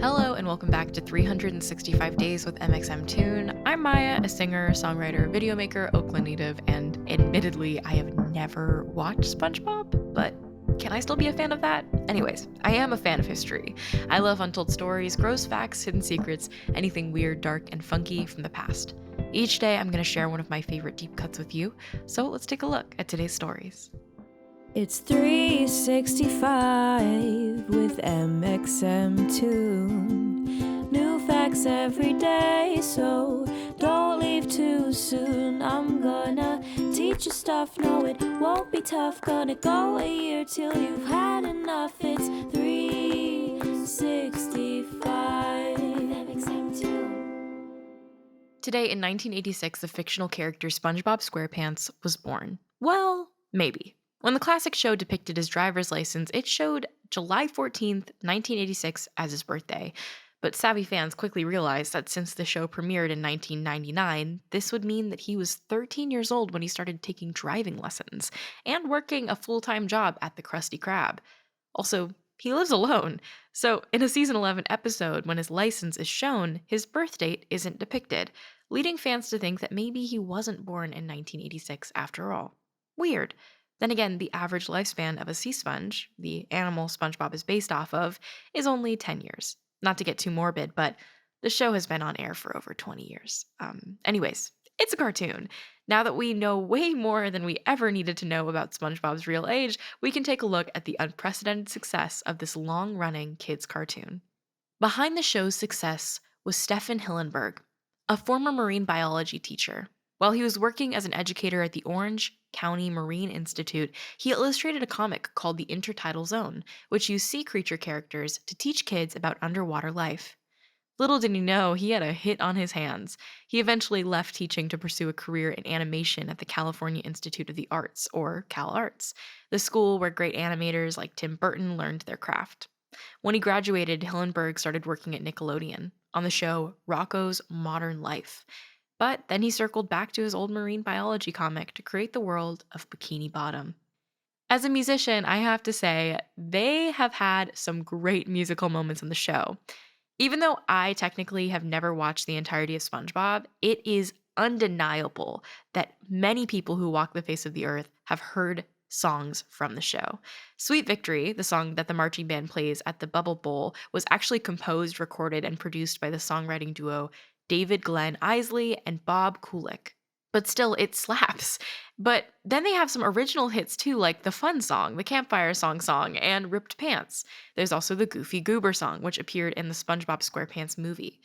Hello and welcome back to 365 Days with mxmtoon. I'm Maia, a singer, songwriter, video maker, Oakland native, and admittedly, I have never watched Spongebob, but can I still be a fan of that? Anyways, I am a fan of history. I love untold stories, gross facts, hidden secrets, anything weird, dark, and funky from the past. Each day, I'm going to share one of my favorite deep cuts with you, so let's take a look at today's stories. It's 365 with mxmtoon. New facts every day, so don't leave too soon. I'm gonna teach you stuff, no it won't be tough. Gonna go a year till you've had enough. It's 365 mxmtoon. Today in 1986, the fictional character SpongeBob SquarePants was born. Well, maybe. When the classic show depicted his driver's license, it showed July 14th, 1986 as his birthday. But savvy fans quickly realized that since the show premiered in 1999, this would mean that he was 13 years old when he started taking driving lessons and working a full-time job at the Krusty Krab. Also, he lives alone, so in a season 11 episode, when his license is shown, his birth date isn't depicted, leading fans to think that maybe he wasn't born in 1986 after all. Weird. Then again, the average lifespan of a sea sponge, the animal SpongeBob is based off of, is only 10 years. Not to get too morbid, but the show has been on air for over 20 years. Anyways, it's a cartoon. Now that we know way more than we ever needed to know about SpongeBob's real age, we can take a look at the unprecedented success of this long-running kids' cartoon. Behind the show's success was Stefan Hillenburg, a former marine biology teacher. While he was working as an educator at the Orange County Marine Institute, he illustrated a comic called The Intertidal Zone, which used sea creature characters to teach kids about underwater life. Little did he know he had a hit on his hands. He eventually left teaching to pursue a career in animation at the California Institute of the Arts, or CalArts, the school where great animators like Tim Burton learned their craft. When he graduated, Hillenburg started working at Nickelodeon on the show Rocko's Modern Life. But then he circled back to his old marine biology comic to create the world of Bikini Bottom. As a musician, I have to say, they have had some great musical moments on the show. Even though I technically have never watched the entirety of SpongeBob, it is undeniable that many people who walk the face of the earth have heard songs from the show. Sweet Victory, the song that the marching band plays at the Bubble Bowl, was actually composed, recorded, and produced by the songwriting duo David Glenn Isley and Bob Kulick. But still, it slaps. But then they have some original hits too, like the Fun Song, the Campfire Song, and Ripped Pants. There's also the Goofy Goober song, which appeared in the SpongeBob SquarePants movie.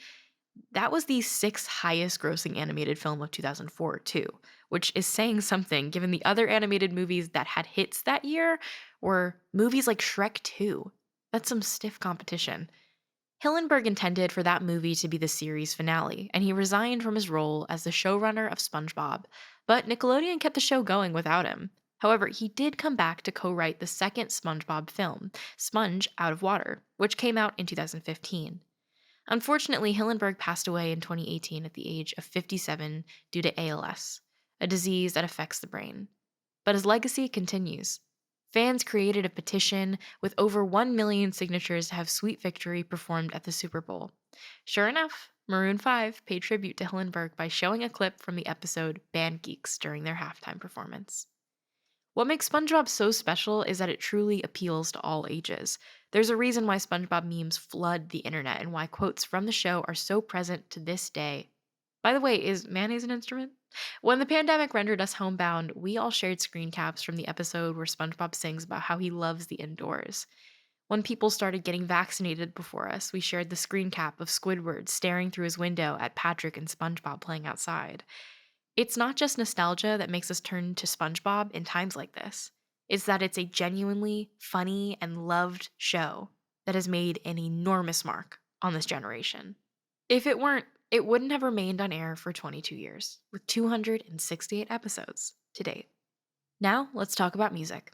That was the sixth highest grossing animated film of 2004, too, which is saying something given the other animated movies that had hits that year were movies like Shrek 2. That's some stiff competition. Hillenburg intended for that movie to be the series finale, and he resigned from his role as the showrunner of SpongeBob, but Nickelodeon kept the show going without him. However, he did come back to co-write the second SpongeBob film, Sponge Out of Water, which came out in 2015. Unfortunately, Hillenburg passed away in 2018 at the age of 57 due to ALS, a disease that affects the brain. But his legacy continues. Fans created a petition with over 1 million signatures to have Sweet Victory performed at the Super Bowl. Sure enough, Maroon 5 paid tribute to Hillenburg by showing a clip from the episode Band Geeks during their halftime performance. What makes SpongeBob so special is that it truly appeals to all ages. There's a reason why SpongeBob memes flood the internet and why quotes from the show are so present to this day. By the way, is mayonnaise an instrument? When the pandemic rendered us homebound, we all shared screen caps from the episode where SpongeBob sings about how he loves the indoors. When people started getting vaccinated before us, we shared the screen cap of Squidward staring through his window at Patrick and SpongeBob playing outside. It's not just nostalgia that makes us turn to SpongeBob in times like this. It's that it's a genuinely funny and loved show that has made an enormous mark on this generation. If it weren't, it wouldn't have remained on air for 22 years, with 268 episodes to date. Now, let's talk about music.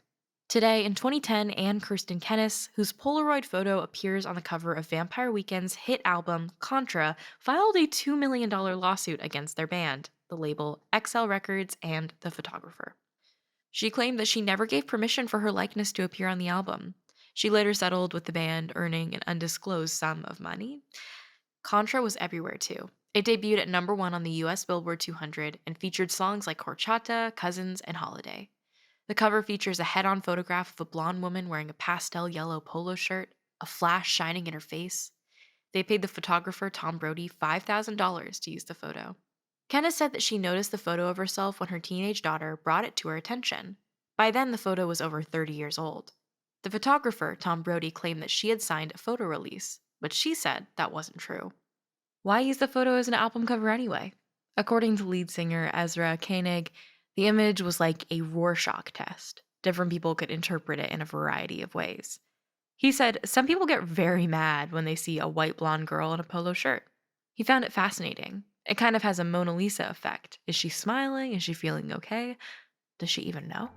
Today, in 2010, Anne Kirsten Kennis, whose Polaroid photo appears on the cover of Vampire Weekend's hit album, Contra, filed a $2 million lawsuit against their band, the label XL Records, and the photographer. She claimed that she never gave permission for her likeness to appear on the album. She later settled with the band, earning an undisclosed sum of money. Contra was everywhere too. It debuted at number 1 on the US Billboard 200 and featured songs like Horchata, Cousins, and Holiday. The cover features a head on photograph of a blonde woman wearing a pastel yellow polo shirt, a flash shining in her face. They paid the photographer Tom Brody $5,000 to use the photo. Kenna said that she noticed the photo of herself when her teenage daughter brought it to her attention. By then, the photo was over 30 years old. The photographer, Tom Brody, claimed that she had signed a photo release, but she said that wasn't true. Why use the photo as an album cover anyway? According to lead singer Ezra Koenig, the image was like a Rorschach test. Different people could interpret it in a variety of ways. He said, some people get very mad when they see a white blonde girl in a polo shirt. He found it fascinating. It kind of has a Mona Lisa effect. Is she smiling? Is she feeling okay? Does she even know?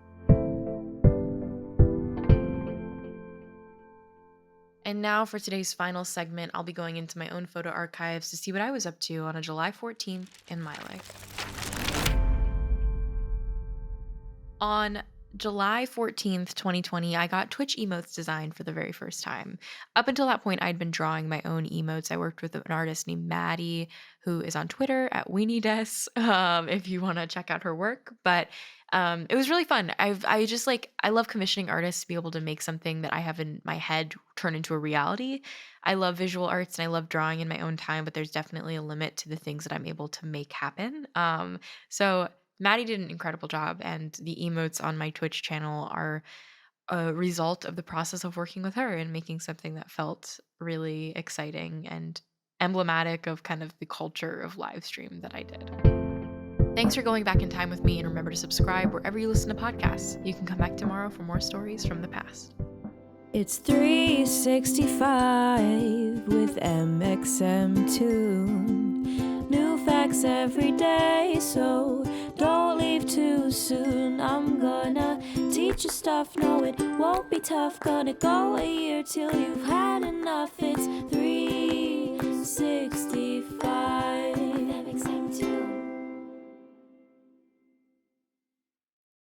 And now for today's final segment, I'll be going into my own photo archives to see what I was up to on a July 14th in my life. On July 14th, 2020, I got Twitch emotes designed for the very first time. Up until that point, I'd been drawing my own emotes. I worked with an artist named Maddie, who is on Twitter at WeenieDes, if you want to check out her work. But it was really fun. I love commissioning artists to be able to make something that I have in my head turn into a reality. I love visual arts and I love drawing in my own time, but there's definitely a limit to the things that I'm able to make happen. So Maddie did an incredible job, and the emotes on my Twitch channel are a result of the process of working with her and making something that felt really exciting and emblematic of kind of the culture of live stream that I did. Thanks for going back in time with me, and remember to subscribe wherever you listen to podcasts. You can come back tomorrow for more stories from the past. It's 365 with mxmtoon. New facts every day, so don't leave too soon. I'm gonna teach you stuff, no it won't be tough. Gonna go a year till you've had enough. It's 365